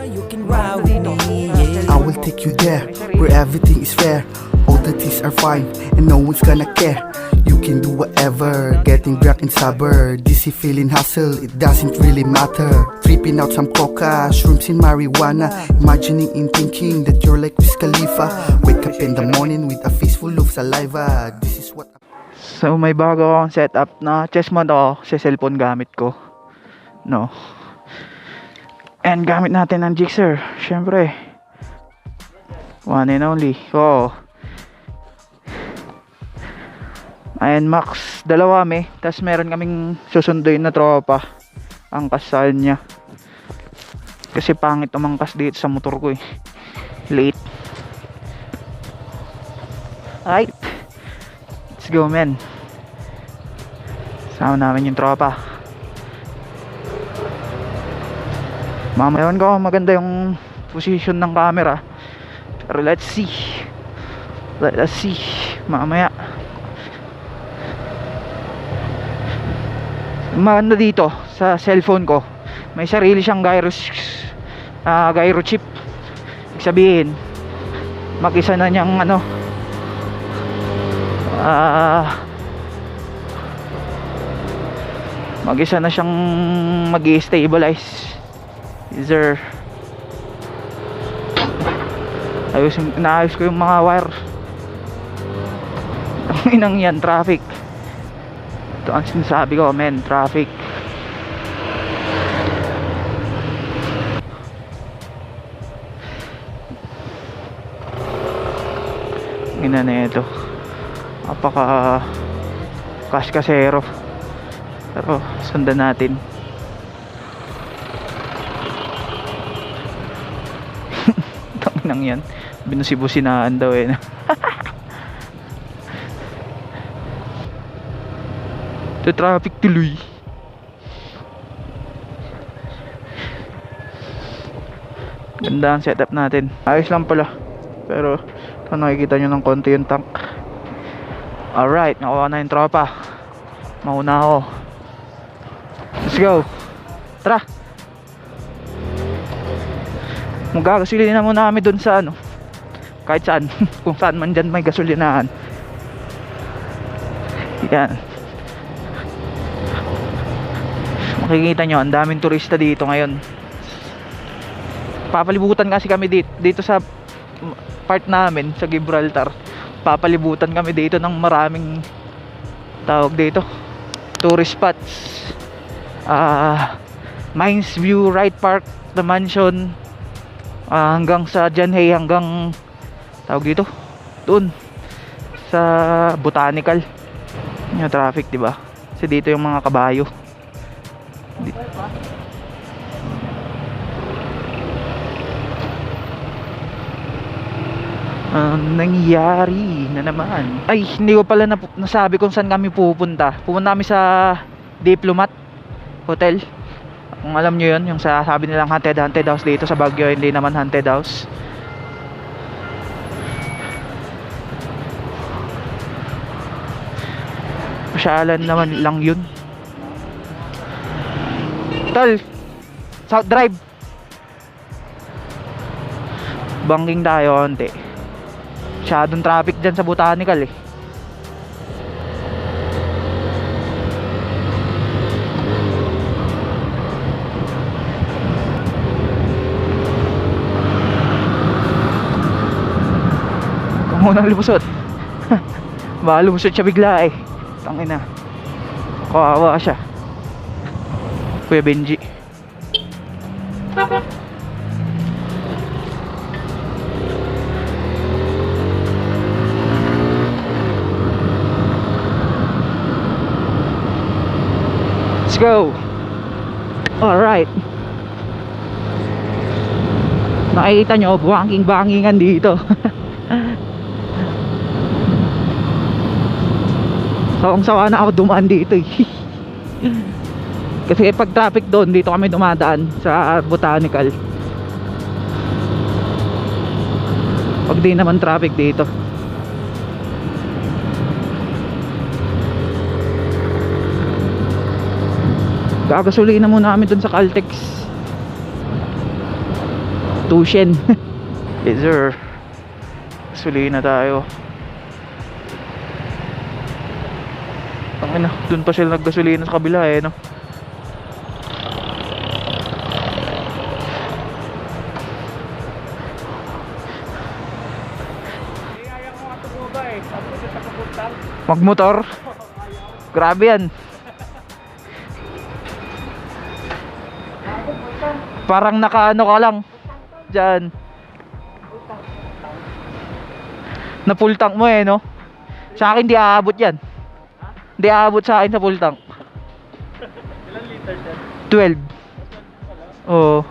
you can ride with me, yeah. I will take you there, where everything is fair. All the things are fine, and no one's gonna care. You can do whatever, getting drunk and sober. DC feeling hustle, it doesn't really matter. Tripping out some coca, shrooms and marijuana. Imagining and thinking that you're like Wiz Khalifa. Wake up in the morning with a face full of saliva. This is what. So may bago akong setup na chest mount ako sa cellphone gamit ko. No. And gamit natin ang Gixxer, syempre. One and only. Oh. Ayan, Max, dalawa kami. Tapos meron kaming susunduin na tropa. Ang kasal niya. Kasi pangit umangkas dito sa motor ko eh. Late. Alright. Let's go, men. Sama namin yung tropa. Mamayon ko maganda yung position ng camera. Pero let's see. Let's see. Mamaya. Maganda dito sa cellphone ko. May sarili siyang gyro chip. Ibig sabihin, mag-isa na niyang mag-isa na siyang mag-i-stabilize. Naayos ko yung mga wire. Ang inang yan, traffic. Ito ang sinasabi ko, men, traffic. Ina na ito. Apaka kaskasero. Pero sundan natin. Tanginang yan. Binusibusinaan daw eh. Ito traffic tuloy. Ganda ang setup natin. Ayos lang pala. Pero nakikita nyo ng konti yung tank. Alright, nakuha na yung tropa. Mauna ako. Let's go. Tara. Magagasolina na muna kami dun sa kahit saan. Kung saan man dyan may gasolinahan. Yan. Makikita nyo, ang daming turista dito ngayon. Papalibutan kasi kami dito sa part namin sa Gibraltar. Papalibutan kami dito ng maraming tawag dito tourist spots. Mines View, Wright Park, The Mansion, hanggang sa Janhay, hanggang tawag dito doon sa Botanical. Yung traffic, diba? Kasi dito yung mga kabayo. Nangyari na naman. Ay, hindi ko pala nasabi kung saan kami pupunta. Pupunta kami sa Diplomat Hotel. Kung alam nyo yun, yung sabi nilang haunted house dito sa Baguio. Hindi naman haunted house. Pasyalan naman lang yun. Tol, South Drive. Banking tayo onti. Masyadong traffic dyan sa Botanical eh. Kung munang lumusot. Baka lumusot siya bigla eh. Tangina. Kawawa siya. Kuya Benji. Let's go. Alright. Nakikita nyo, bangingan dito. Sawang-sawa na ako dumaan dito eh. Kasi pag traffic doon, dito kami dumadaan sa Botanical. Pag di naman traffic dito. Gagasolina muna kami dun sa Caltex. Tushen. Yes sir. Gasolina tayo. Tangina, dun pa sila naggasolina sa kabila eh, no? Magmotor? Grabe yan. Parang nakaano ka lang dyan. Na full tank mo eh, no? Sa akin di aabot yan. Di aabot sa akin sa full tank. Ilan liters yan? 12. Oo.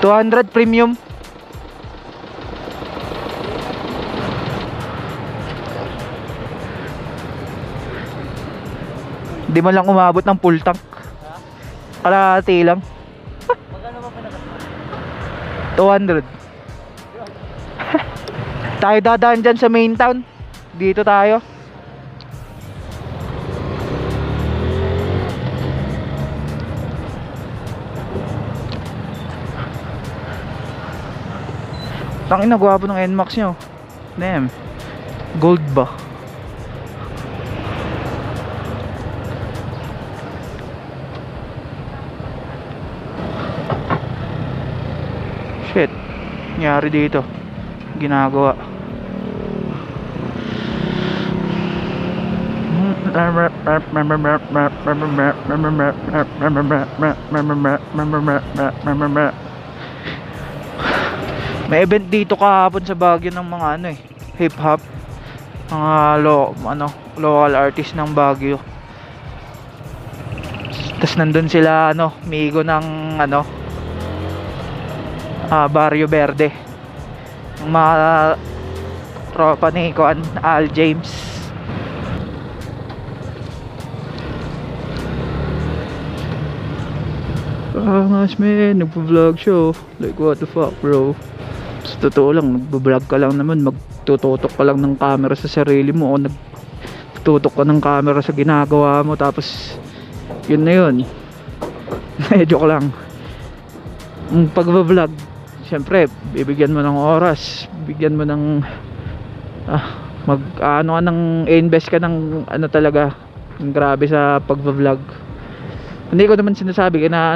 $200 premium. Di man lang umabot ng full tank. Kalahati lang. Magkano ba pinagas? 200. Tayo dadaan dyan sa main town. Dito tayo. Tangina, gwapo ng NMAX nyo. Damn. Gold ba? Shit. Nangyari dito. Ginagawa. May event dito kahapon sa Baguio ng mga ano eh, hip hop, mga local artist ng Baguio. Tas nandun sila Migo ng Barrio Verde. Yung mga tropa ni Al James. Angas man, nagpo-vlog show. Like what the fuck bro. Sa totoo lang, nagbo-vlog ka lang naman, magtututok ka lang ng camera sa sarili mo o nagtututok ka ng camera sa ginagawa mo, tapos yun na yun. Joke lang. Ang pag-vlog, syempre bibigyan mo ng oras, bigyan mo ng invest ka ng talaga, yung grabe sa pag-vlog. Hindi ko naman sinasabi na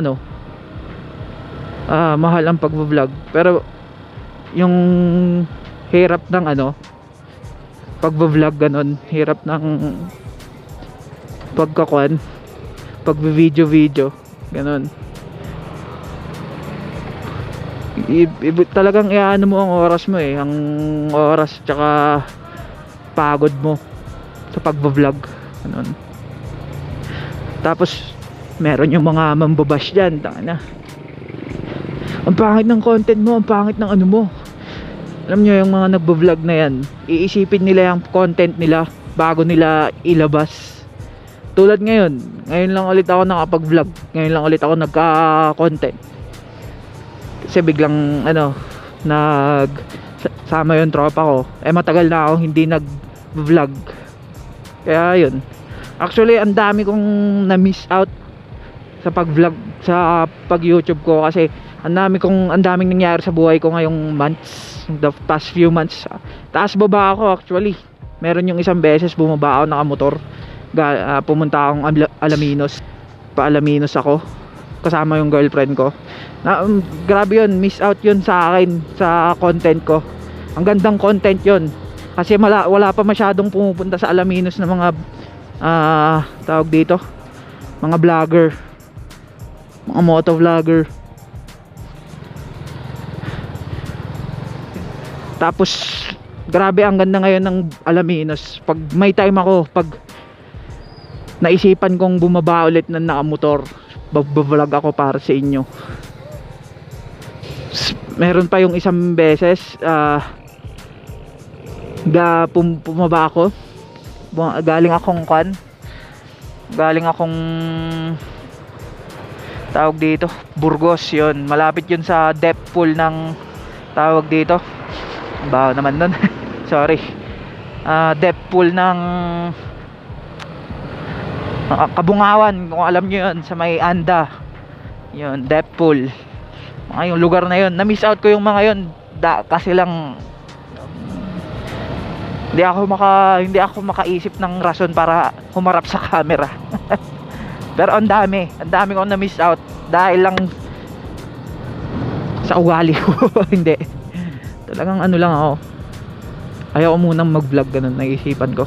mahal ang pag-vlog, pero yung hirap ng pag-vlog ganon, hirap ng pag-video ganon. Talagang mo ang oras mo eh, ang oras tsaka pagod mo sa pag-vlog ganon. Tapos meron yung mga mambabash dyan, tanga na, ang pangit ng content mo, ang pangit ng mo. Alam nyo yung mga nagbo-vlog na yan, iisipin nila yung content nila bago nila ilabas. Tulad ngayon lang ulit ako nakapag-vlog, ngayon lang ulit ako nagka-content. Kasi biglang sama yung tropa ko. Matagal na ako hindi nag-vlog. Kaya yun. Actually, ang dami kong na-miss out sa pag-vlog, sa pag-YouTube ko, kasi ang daming nangyari sa buhay ko ngayong months, the past few months. Taas baba ako actually. Meron yung isang beses bumaba ako nakamotor. Pumunta akong Alaminos ako kasama yung girlfriend ko. Grabe yun, miss out yun sa akin, sa content ko. Ang gandang content yun. Kasi wala pa masyadong pumupunta sa Alaminos na mga tawag dito, mga vlogger, mga moto vlogger. Tapos grabe ang ganda ngayon ng Alaminos. Pag may time ako, pag naisipan kong bumaba ulit ng nakamotor, mag-vlog ako para sa inyo. Meron pa yung isang beses pumaba ako, galing akong tawag dito, Burgos. Yun, malapit yun sa depth pool ng tawag dito, baho naman nun sorry, depth pool ng Kabungawan, kung alam nyo yun, sa may Anda, yun, depth pool, yung lugar na yun. Na miss out ko yung mga yun kasi lang hindi ako makaisip ng rason para humarap sa camera. Pero ang dami ko na miss out dahil lang sa ugali ko. Hindi, talagang ano lang ako, ayaw ko munang mag vlog, ganun naisipan ko.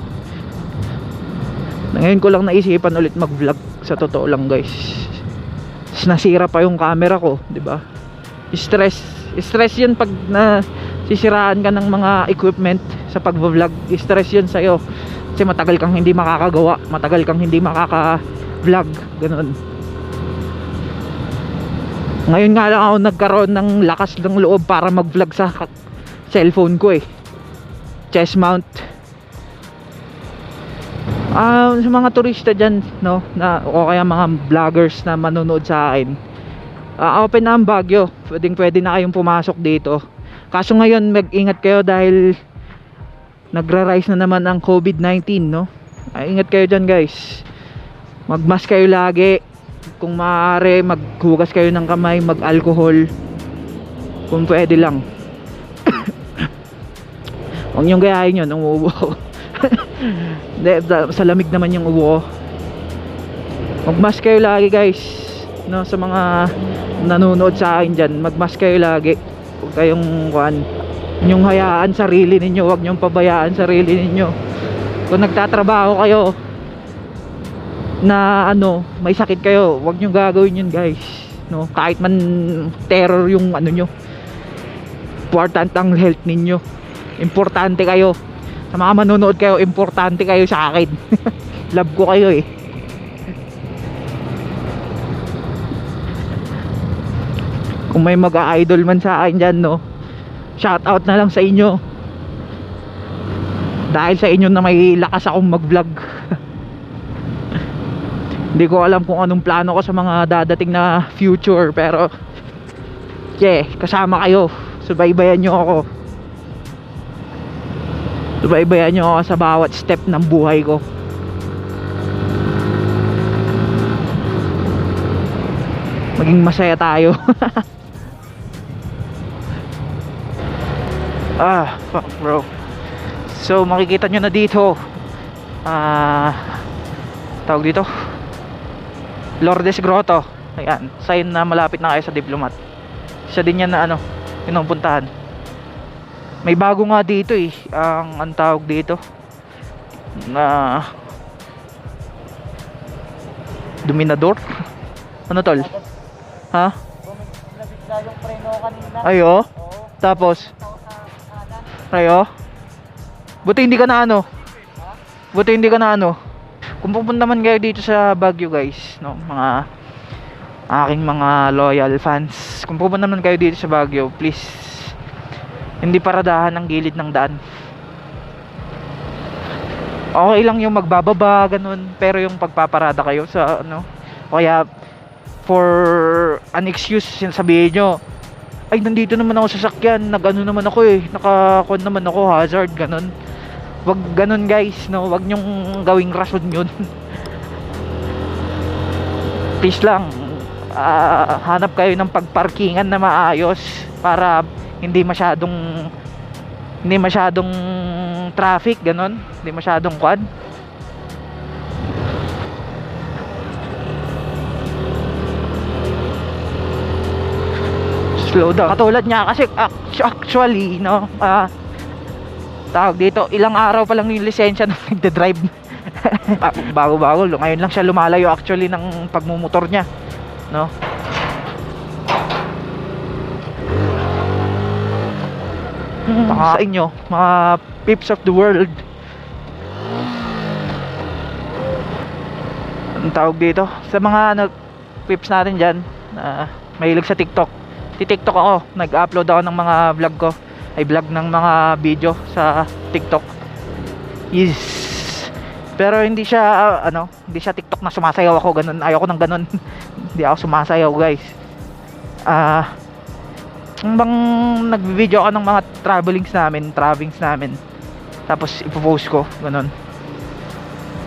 Ngayon ko lang naisipan ulit mag vlog, sa totoo lang guys. Nasira pa yung camera ko, di ba? Stress yun pag sisiraan ka ng mga equipment sa pag-vlog. Stress yun sa'yo kasi matagal kang hindi makakagawa, matagal kang hindi makaka-vlog, ganun. Ngayon nga lang ako nagkaroon ng lakas ng loob para mag-vlog sa cellphone ko eh. Chest mount. Sa mga turista dyan, no, o kaya mga vloggers na manonood sa akin, open na ang Baguio, pwede na kayong pumasok dito. Kaso ngayon mag-ingat kayo dahil nagra-rise na naman ang COVID-19, no. Ingat kayo dyan guys, mag-mask kayo lagi, kung maaari maghugas kayo ng kamay, mag-alcohol kung pwede lang. Huwag nyong gayahin yun, umuubo. Sa lamig naman yung ubo ko. Mag-mask kayo lagi guys, no, sa mga nanonood sa akin dyan, mag-mask kayo lagi. Huwag kayong yung hayaan sarili ninyo, huwag nyong pabayaan sarili ninyo. Kung nagtatrabaho kayo na may sakit kayo, huwag nyong gagawin yun guys, no, kahit man terror yung nyo. Important ang health ninyo, importante kayo. Sa mga manonood kayo, importante kayo sa akin. Love ko kayo eh. Kung may mag-idol man sa akin dyan, no, shout out na lang sa inyo. Dahil sa inyo na may lakas akong mag-vlog. Hindi ko alam kung anong plano ko sa mga dadating na future, pero kasama kayo. Subaybayan nyo ako. Subaybayan nyo ako sa bawat step ng buhay ko. Maging masaya tayo. Fuck bro. So makikita nyo na dito, tawag dito, Lourdes Grotto. Ayan, sign na malapit na kayo sa Diplomat. Isa din yan na pinupuntahan. May bago nga dito eh, ang tawag dito na Dominador. Ano tol? Ha? Nabigla yung preno kanina. Ayo. Tapos ayo. Buti hindi ka na Buti hindi ka na Kung pupunta man kayo dito sa Baguio guys, no, mga aking mga loyal fans, kung pupunta man kayo dito sa Baguio, please hindi paradahan ang gilid ng daan. Okay lang yung magbababa ganun, pero yung pagpaparada kayo sa kaya for an excuse sabihin nyo, ay nandito naman ako sa sasakyan, naman ako nakakon naman ako, hazard ganun. Wag ganun guys, no, wag nyong gawing rason yun. Please lang, hanap kayo ng pagparkingan na maayos para hindi masyadong traffic ganun, hindi masyadong slow down. Katulad niya kasi actually, no, tawag dito, ilang araw pa lang yung lisensya na nagde-drive. Bago-bago, ngayon lang siya lumalayo actually ng pagmumotor niya, no. Sa inyo, mga peeps of the world, ang tawag dito, sa mga peeps natin dyan na mahilig sa TikTok. TikTok ako, nag-upload ako ng mga vlog ko, ay vlog ng mga video sa TikTok. Yes. Pero hindi siya hindi siya TikTok na sumasayaw ako ganun. Ayoko nang ganun. Hindi ako sumasayaw, guys. Bang nagvi-video ako ng mga travelings namin, tapos ipo-post ko ganun.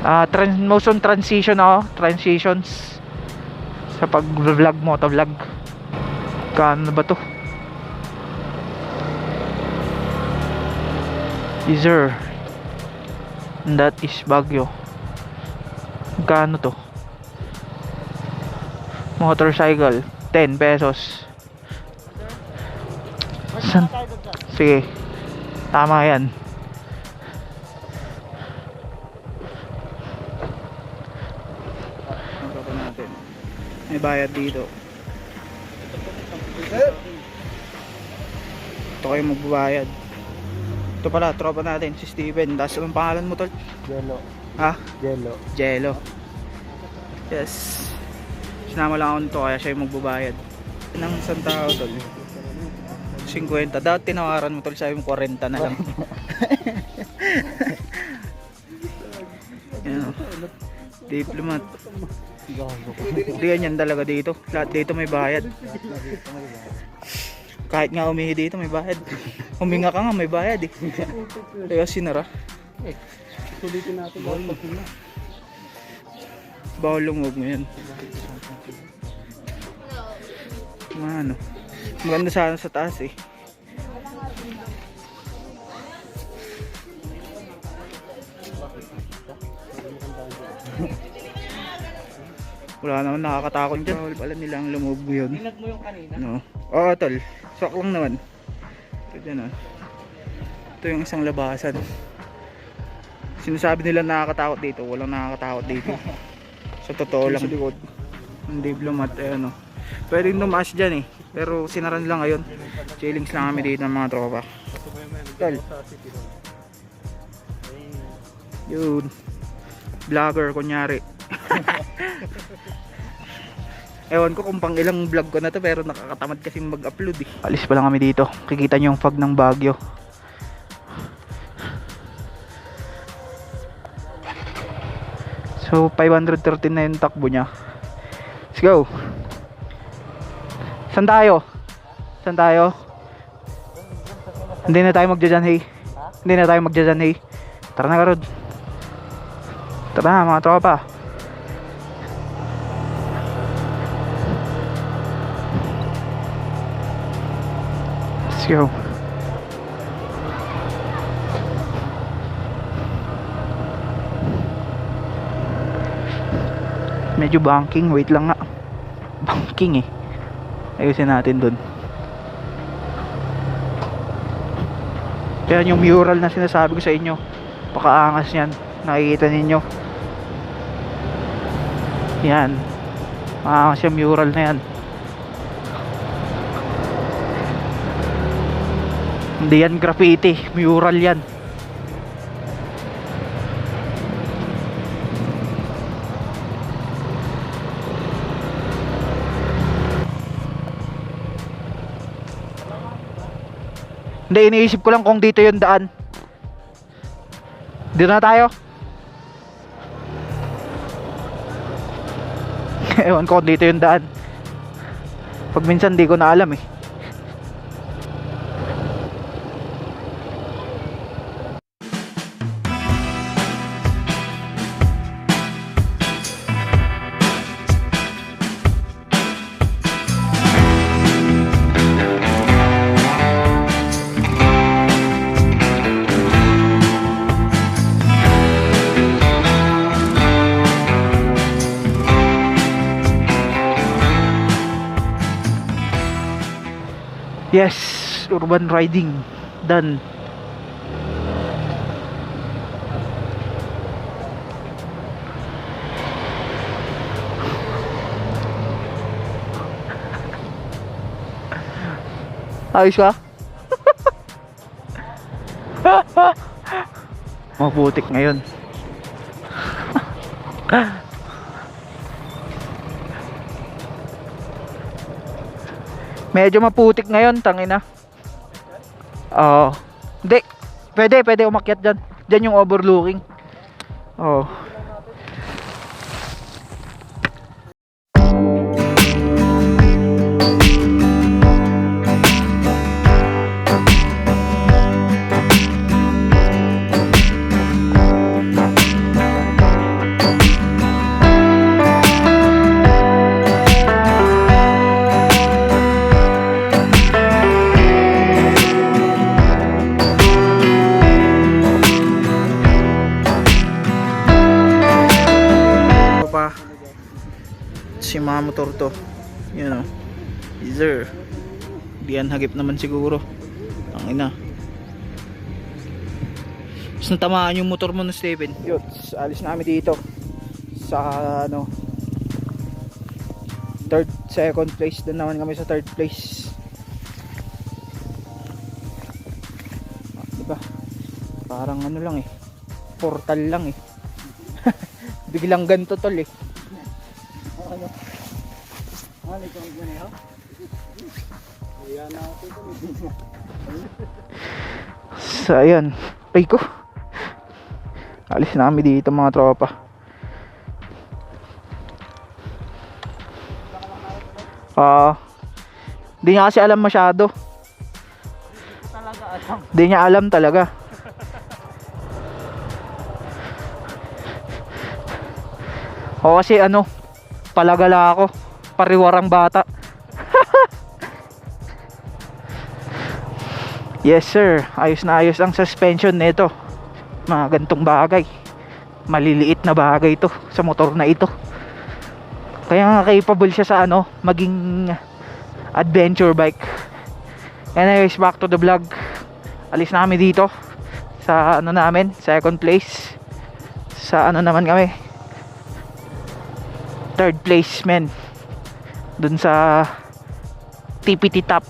Motion transition ako. Transitions. Sa pag-vlog, motovlog. Kano ba to? Deezer. That is Baguio. Kano to? Motorcycle 10 pesos. San? Sige. Tama yan. May bayad dito. Ito kayo magbabayad. Ito pala, tropa natin, si Steven. Tapos anong pangalan mo, tol? Jello. Ha? Jello. Jello. Yes. Sinama lang ako nito kaya siya yung magbabayad. Nang isang tao, tol. 50. Dapat tinawaran mo, tol. Sabi mo 40 na lang. Yan o. Diplomat. Hindi ganyan talaga dito. Lahat dito may bayad. Kahit nga umihi dito may bayad. Huminga ka nga may bayad eh. Kaya sinara. Sulitin natin bawal pagpuna. Bawal lumog mo yan. Ano? Maganda sana sa taas eh. Wala naman nakakatakot dyan. Bawal pala nilang lumog yun. Tinag mo yung kanina? No. Oo, tol. Swak lang naman. Ito dyan, oh. Ito yung isang labasan. Sinasabi nila nakakatakot dito. Walang nakakatakot dito. Sa totoo lang. Sa likod. Ang diplomat, ayan, oh. Pwedeng tumaas dyan eh. Pero sinaran lang ngayon. Chillings lang kami dito ng mga tropa. Tol. Yun. Vlogger, kunyari. Ewan ko kung pang ilang vlog ko na to, pero nakakatamad kasing mag-upload eh. Alis pa lang kami dito. Kikita nyo yung fog ng Baguio. So 513 na yung takbo nya. Let's go. Saan tayo? Saan tayo? Hindi na tayo magjajanhay. Hindi na tayo magjajanhay. Tara na, Karod. Tara na mga tropa. Let's go. Medyo banking, wait lang nga. Banking eh. Ayusin natin dun. Yan yung mural na sinasabi ko sa inyo. Pakaangas yan. Nakikita ninyo. Yan. Maangas yung mural na yan. Hindi yan graffiti, mural yan. Hindi, iniisip ko lang kung dito yung daan. Dito na tayo. Ewan ko kung dito yung daan. Pag minsan di ko na alam eh. Yes, urban riding done. Ayos ka? Maputik ngayon. Medyo maputik ngayon, tangina. Oo. Hindi. Pwede umakyat dyan. Dyan yung overlooking. Oo. tropa. Si mga motor to. Yan o. Easer. Diyan hagip naman siguro. Ang ina. Tapos natamaan yung motor mo na Steven. Yun, alis na kami dito. Sa ano, second place. Doon naman kami sa third place. Diba? Parang ano lang eh. Portal lang eh. Biglang ganito tol eh. Ano? Ano ito ang gano'n? Ayan na ako ito. So ayan. Ay ko. Alis na kami dito mga tropa. Di niya kasi alam masyado. Talaga alam. Di niya alam talaga. O kasi ano, palagala ako, pariwarang bata. Yes sir, ayos na ayos ang suspension nito. Mga gantong bagay. Maliliit na bagay ito sa motor na ito. Kaya nga capable siya sa ano, maging adventure bike. Anyways, back to the vlog. Alis na kami dito sa ano namin, second place. Sa ano naman kami, third place men. Dun sa TPT top.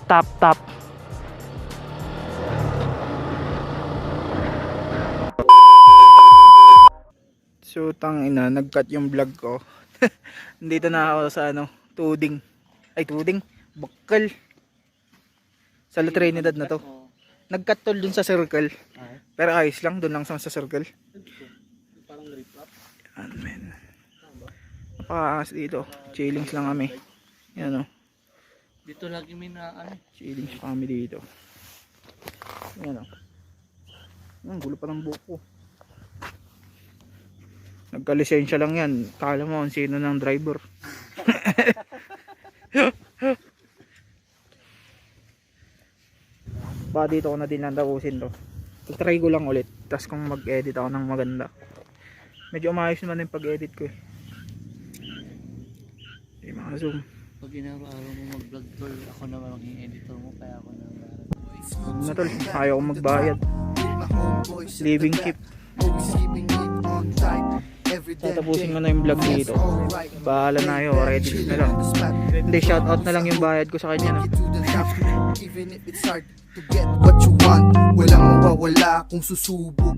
So tangina, nag-cut yung vlog ko. Dito na ako sa ano, Tuding. Bakal. Sa La Trinidad na to. Nag-cut tol dun sa circle. Pero ayos lang, dun lang sa circle. Parang rip-up. Yan men. Napakaangas dito. Chillings lang kami. Yan o. Dito lagi may na ano. Chillings pa kami dito. Yan o. Ang gulo pa ng buhok ko. Nagka-lisensya lang yan. Kala mo kung sino ng driver. Baka dito ko na din lang tapusin to. Try ko lang ulit. Tapos kung mag-edit ako ng maganda. Medyo umayos naman yung pag-edit ko eh. Hindi makazoom. Pag inaraw-araw mo mag-vlog tol, ako naman maging editor mo, kaya ako na Ano na tol, ayaw ko magbayad. Living keep. Tatapusin ko na yung vlog dito. Bahala na kayo, ready na lang. Hindi, shoutout na lang yung bayad ko sa kanya. No? Even if it's hard to get what you want, walang mawawala kung susubok.